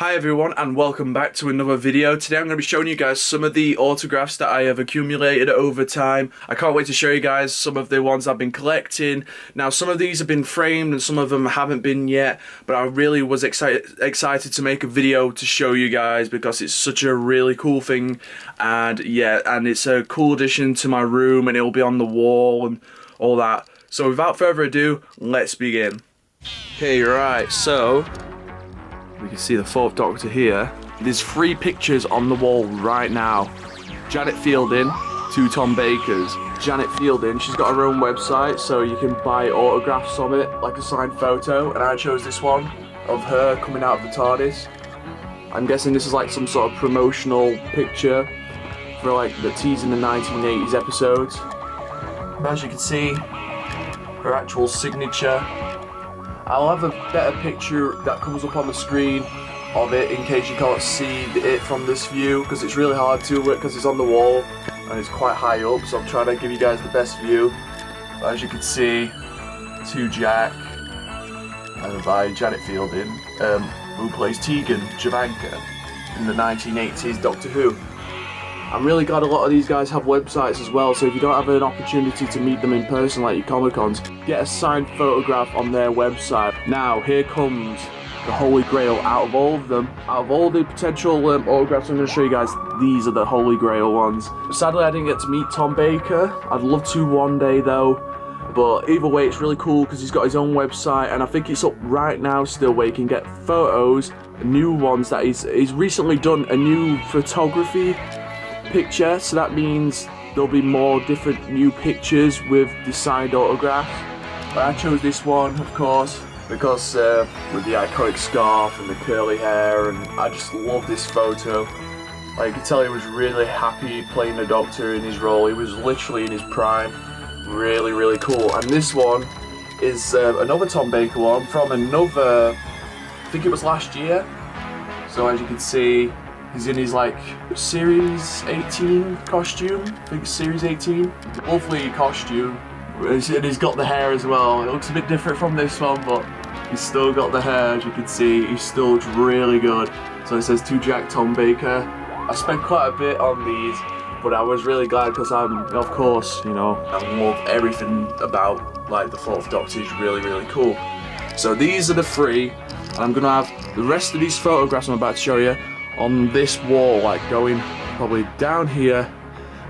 Hi everyone and welcome back to another video. Today I'm going to be showing you guys some of the autographs that I have accumulated over time. I can't wait to show you guys some of the ones I've been collecting. Now some of these have been framed and some of them haven't been yet, but I really was excited to make a video to show you guys because it's such a really cool thing, and yeah, and it's a cool addition to my room and it'll be on the wall and all that. So without further ado, let's begin. Okay, right, so we can see the fourth Doctor here. There's 3 pictures on the wall right now. Janet Fielding, 2 Tom Bakers. Janet Fielding, she's got her own website, so you can buy autographs of it, like a signed photo, and I chose this one of her coming out of the TARDIS. I'm guessing this is like some sort of promotional picture for like the teasing the 1980s episodes. As you can see, her actual signature. I'll have a better picture that comes up on the screen of it in case you can't see it from this view, because it's really hard to because it's on the wall and it's quite high up, so I'm trying to give you guys the best view. As you can see, to Jack by Janet Fielding, who plays Tegan Javanka in the 1980s Doctor Who. I'm really glad a lot of these guys have websites as well, so if you don't have an opportunity to meet them in person like your Comic-Cons, get a signed photograph on their website. Now, here comes the Holy Grail out of all of them. Out of all the potential autographs I'm going to show you guys, these are the Holy Grail ones. Sadly, I didn't get to meet Tom Baker. I'd love to one day though, but either way, it's really cool because he's got his own website, and I think it's up right now still where you can get photos, new ones that he's recently done a new photography picture, so that means there'll be more different new pictures with the signed autographs. But I chose this one, of course, because with the iconic scarf and the curly hair, and I just love this photo. Like, you can tell he was really happy playing the Doctor in his role. He was literally in his prime. Really, really cool. And this one is another Tom Baker one from another, I think it was last year. So as you can see, he's in his like Series 18 costume. I think it's Series 18. Lovely costume. And he's got the hair as well. It looks a bit different from this one, but he's still got the hair, as you can see. He still looks really good. So it says to Jack Tom Baker. I spent quite a bit on these, but I was really glad because I'm, of course, you know, I love everything about like the 4th Doctor. Is really, really cool. So these are the 3. And I'm gonna have the rest of these photographs I'm about to show you on this wall, like going probably down here,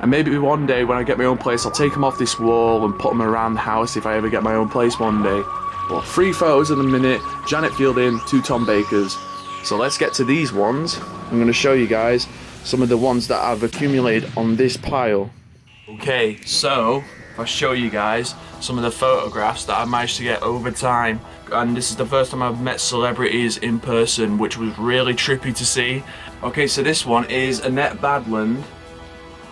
and maybe one day when I get my own place I'll take them off this wall and put them around the house if I ever get my own place one day. Well, 3 photos in a minute, Janet Fielding, 2 Tom Bakers. So let's get to these ones. I'm going to show you guys some of the ones that I've accumulated on this pile. Okay, so I'll show you guys some of the photographs that I managed to get over time, and this is the first time I've met celebrities in person, which was really trippy to see. Okay, so this one is Annette Badland.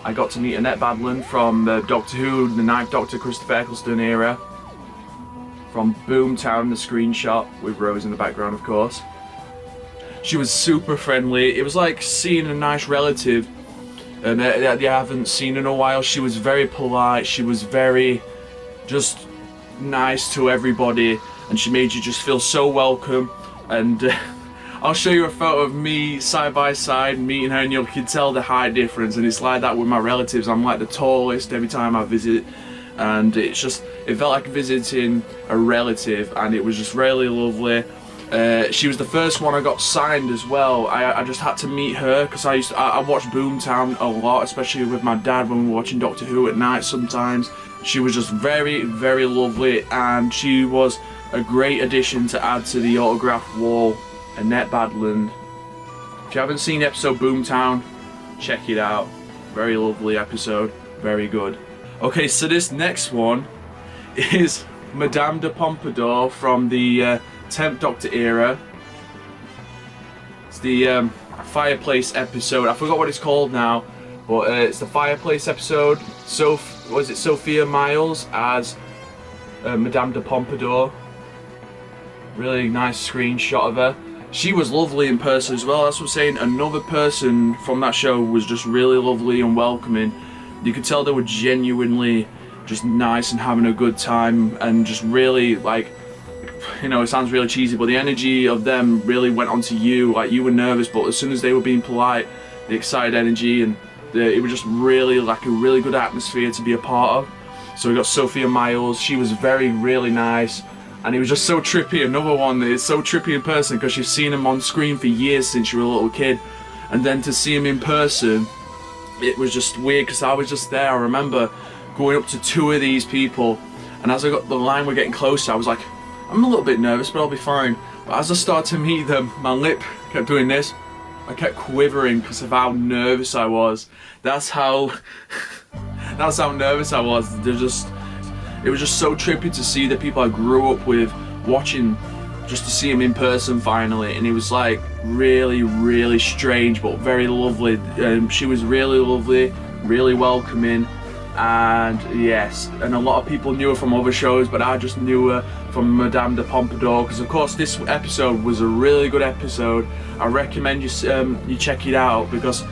I got to meet Annette Badland from Doctor Who, the 9th Doctor, Christopher Eccleston era, from Boomtown, the screenshot with Rose in the background, of course. She was super friendly. It was like seeing a nice relative that you haven't seen in a while. She was very polite. She was very just nice to everybody, and she made you just feel so welcome. And I'll show you a photo of me side by side meeting her, and you can tell the height difference. And it's like that with my relatives. I'm like the tallest every time I visit, and it felt like visiting a relative, and it was just really lovely. She was the first one I got signed as well. I just had to meet her because I watched Boomtown a lot, especially with my dad when we were watching Doctor Who at night sometimes. She was just very, very lovely, and she was a great addition to add to the autograph wall. Annette Badland. If you haven't seen the episode Boomtown, check it out. Very lovely episode, very good. Okay, so this next one is Madame de Pompadour from the 10th Doctor era. It's the fireplace episode. I forgot what it's called now, but it's the fireplace episode. So was it Sophia Miles as Madame de Pompadour? Really nice screenshot of her. She was lovely in person as well. That's what I'm saying. Another person from that show was just really lovely and welcoming. You could tell they were genuinely just nice and having a good time, and just really like you know, it sounds really cheesy, but the energy of them really went onto you. Like, you were nervous, but as soon as they were being polite, the excited energy, and it was just really like a really good atmosphere to be a part of. So we got Sophia Miles. She was really nice, and it was just so trippy. Another one that is so trippy in person, because you've seen him on screen for years since you were a little kid, and then to see him in person, it was just weird, because I was just there. I remember going up to 2 of these people, and as I got the line were getting closer, I was like, I'm a little bit nervous, but I'll be fine. But as I started to meet them, my lip kept doing this. I kept quivering because of how nervous I was. That's how nervous I was. It was just so trippy to see the people I grew up with, watching, just to see him in person finally. And it was like really strange, but very lovely. She was really lovely, really welcoming. And yes, and a lot of people knew her from other shows, but I just knew her from Madame de Pompadour, because of course this episode was a really good episode. I recommend you check it out, because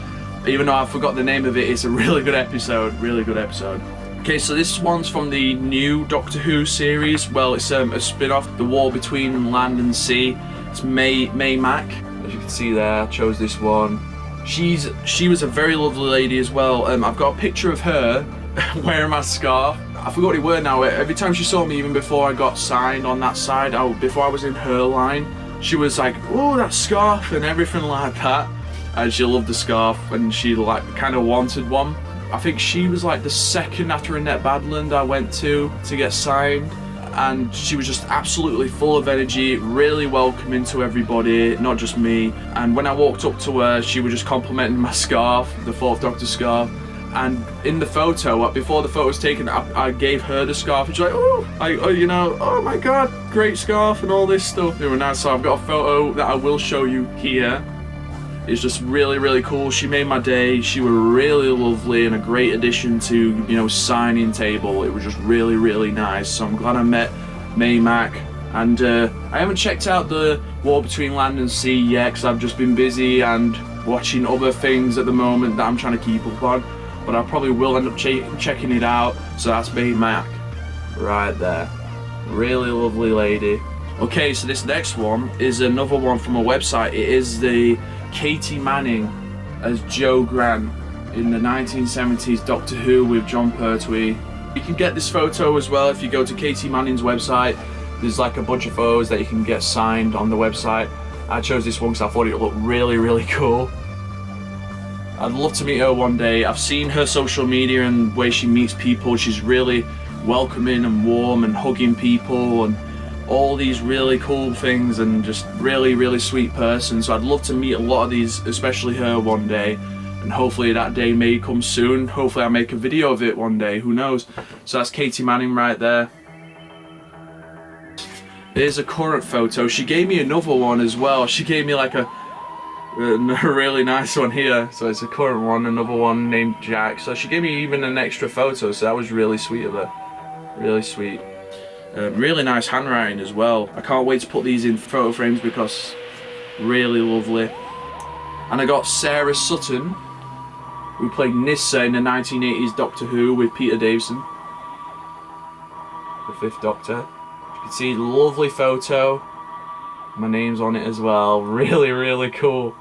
even though I forgot the name of it, it's a really good episode, Okay, so this one's from the new Doctor Who series. Well, it's a spin-off, The War Between Land and Sea. It's Mae Mac, as you can see there. I chose this one. She was a very lovely lady as well. I've got a picture of her wearing my scarf. I forgot what it were now. Every time she saw me, even before I got signed on that side, before I was in her line, she was like, oh, that scarf, and everything like that. And she loved the scarf, and she like kind of wanted one. I think she was like the second after Annette Badland I went to get signed, and she was just absolutely full of energy, really welcoming to everybody, not just me. And when I walked up to her, she was just complimenting my scarf, the 4th Doctor scarf. And in the photo, before the photo was taken, I gave her the scarf, and she's like, you know, oh my god, great scarf and all this stuff. They were nice. So I've got a photo that I will show you here. It's just really cool. She made my day. She was really lovely and a great addition to, you know, signing table. It was just really nice. So I'm glad I met Mae Mac. And I haven't checked out the War Between Land and Sea yet, because I've just been busy and watching other things at the moment that I'm trying to keep up on. But I probably will end up checking it out. So that's Mae Mac right there. Really lovely lady. Okay, so this next one is another one from a website. It is the Katie Manning as Jo Grant in the 1970s Doctor Who with Jon Pertwee. You can get this photo as well if you go to Katie Manning's website. There's like a bunch of photos that you can get signed on the website. I chose this one because I thought it looked really cool. I'd love to meet her one day. I've seen her social media and the way she meets people. She's really welcoming and warm and hugging people and all these really cool things, and just really sweet person. So I'd love to meet a lot of these, especially her, one day, and hopefully that day may come soon. Hopefully I'll make a video of it one day, who knows. So that's Katie Manning right there. Here's a current photo. She gave me another one as well. She gave me like a really nice one here. So it's a current one, another one named Jack. So she gave me even an extra photo, so that was really sweet of her. Really sweet. Really nice handwriting as well. I can't wait to put these in photo frames because really lovely. And I got Sarah Sutton, who played Nyssa in the 1980s Doctor Who with Peter Davison, the 5th Doctor. You can see the lovely photo. My name's on it as well. Really cool.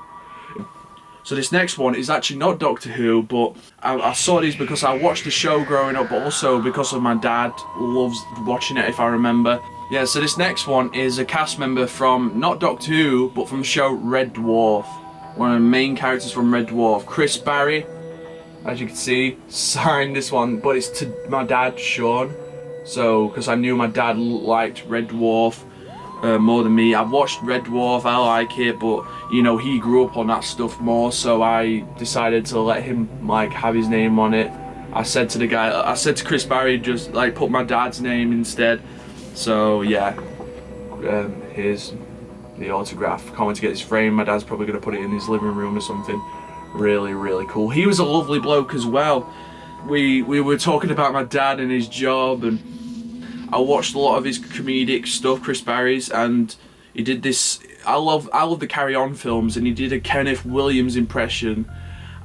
So this next one is actually not Doctor Who, but I saw these because I watched the show growing up, but also because of my dad loves watching it, if I remember. Yeah, so this next one is a cast member from, not Doctor Who, but from the show Red Dwarf. One of the main characters from Red Dwarf. Chris Barry, as you can see, signed this one, but it's to my dad, Sean. So, because I knew my dad liked Red Dwarf more than me. I've watched Red Dwarf, I like it, but you know, he grew up on that stuff more, so I decided to let him like have his name on it. I said to Chris Barry, just like put my dad's name instead. So yeah, here's the autograph. Can't wait to get this framed. My dad's probably gonna put it in his living room or something. Really cool. He was a lovely bloke as well. We were talking about my dad and his job, and I watched a lot of his comedic stuff, Chris Barry's, and he did this. I love the Carry On films, and he did a Kenneth Williams impression.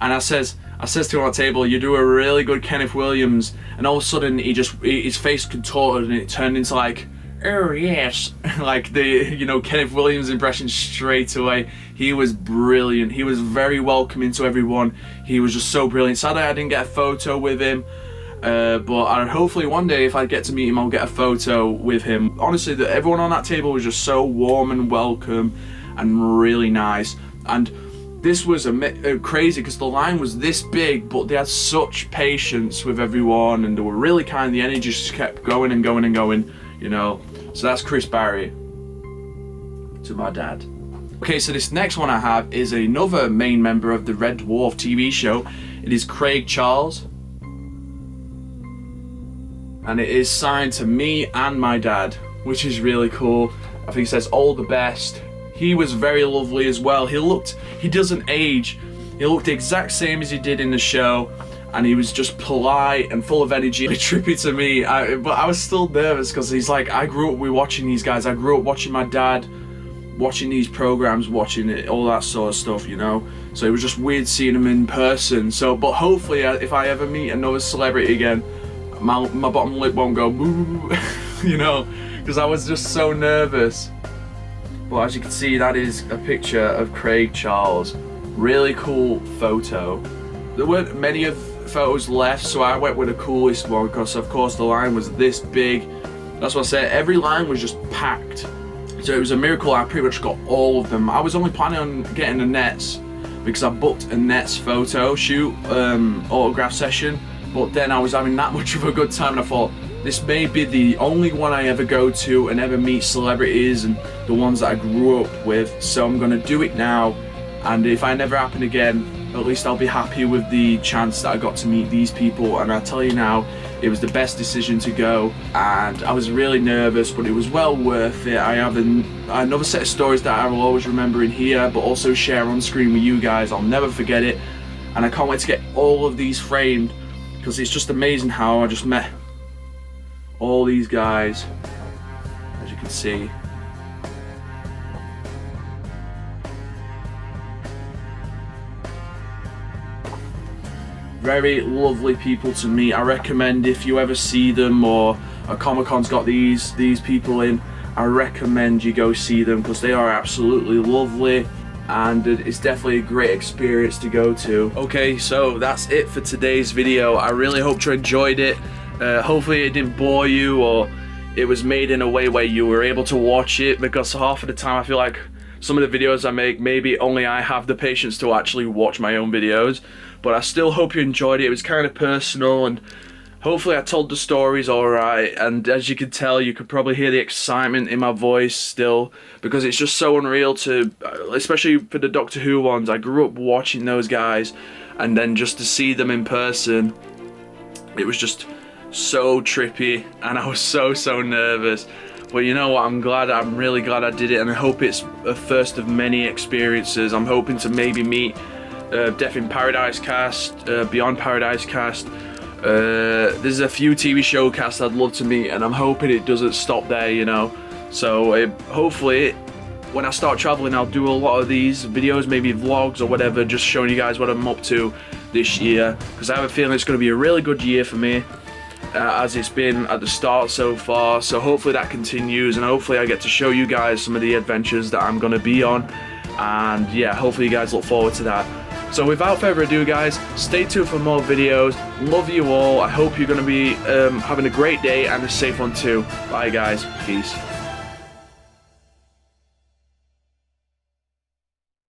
And I says to him on the table, "You do a really good Kenneth Williams." And all of a sudden, his face contorted, and it turned into like oh yes, like the, you know, Kenneth Williams impression straight away. He was brilliant. He was very welcoming to everyone. He was just so brilliant. Sadly, I didn't get a photo with him. But hopefully one day, if I get to meet him, I'll get a photo with him. Honestly, everyone on that table was just so warm and welcome and really nice. And this was crazy because the line was this big, but they had such patience with everyone and they were really kind. The energy just kept going and going and going, you know. So that's Chris Barry to my dad. Okay, so this next one I have is another main member of the Red Dwarf TV show. It is Craig Charles. And it is signed to me and my dad, which is really cool. I think it says all the best. He was very lovely as well. He doesn't age. He looked the exact same as he did in the show, and he was just polite and full of energy. Trippy to me, but I was still nervous because he's like, I grew up watching these guys. I grew up watching my dad, watching these programs, watching it, all that sort of stuff, you know. So it was just weird seeing him in person. So, but hopefully, if I ever meet another celebrity again, my bottom lip won't go boo, you know, because I was just so nervous. But as you can see, that is a picture of Craig Charles. Really cool photo. There weren't many of photos left, so I went with the coolest one because of course the line was this big. That's what I said, every line was just packed. So it was a miracle I pretty much got all of them. I was only planning on getting the Nets because I booked a Nets photo shoot, autograph session. But then I was having that much of a good time and I thought, this may be the only one I ever go to and ever meet celebrities and the ones that I grew up with. So I'm gonna do it now. And if I never happen again, at least I'll be happy with the chance that I got to meet these people. And I tell you now, it was the best decision to go. And I was really nervous, but it was well worth it. I have another set of stories that I will always remember in here, but also share on screen with you guys. I'll never forget it. And I can't wait to get all of these framed, because it's just amazing how I just met all these guys, as you can see. Very lovely people to meet. I recommend if you ever see them or a Comic-Con's got these people in, I recommend you go see them because they are absolutely lovely. And it's definitely a great experience to go to. Okay, so that's it for today's video. I really hope you enjoyed it. Hopefully it didn't bore you, or it was made in a way where you were able to watch it, because half of the time I feel like some of the videos I make, maybe only I have the patience to actually watch my own videos. But I still hope you enjoyed it. It was kind of personal, and hopefully I told the stories alright. And as you can tell, you could probably hear the excitement in my voice still, because it's just so unreal to, especially for the Doctor Who ones, I grew up watching those guys, and then just to see them in person, it was just so trippy, and I was so nervous. But you know what, I'm really glad I did it, and I hope it's a first of many experiences. I'm hoping to maybe meet Death in Paradise cast, Beyond Paradise cast. There's a few TV show casts I'd love to meet, and I'm hoping it doesn't stop there, you know. So hopefully when I start traveling, I'll do a lot of these videos, maybe vlogs or whatever, just showing you guys what I'm up to this year, because I have a feeling it's going to be a really good year for me, as it's been at the start so far. So hopefully that continues, and hopefully I get to show you guys some of the adventures that I'm going to be on. And yeah, hopefully you guys look forward to that. So without further ado, guys, stay tuned for more videos. Love you all. I hope you're going to be having a great day and a safe one too. Bye guys. Peace.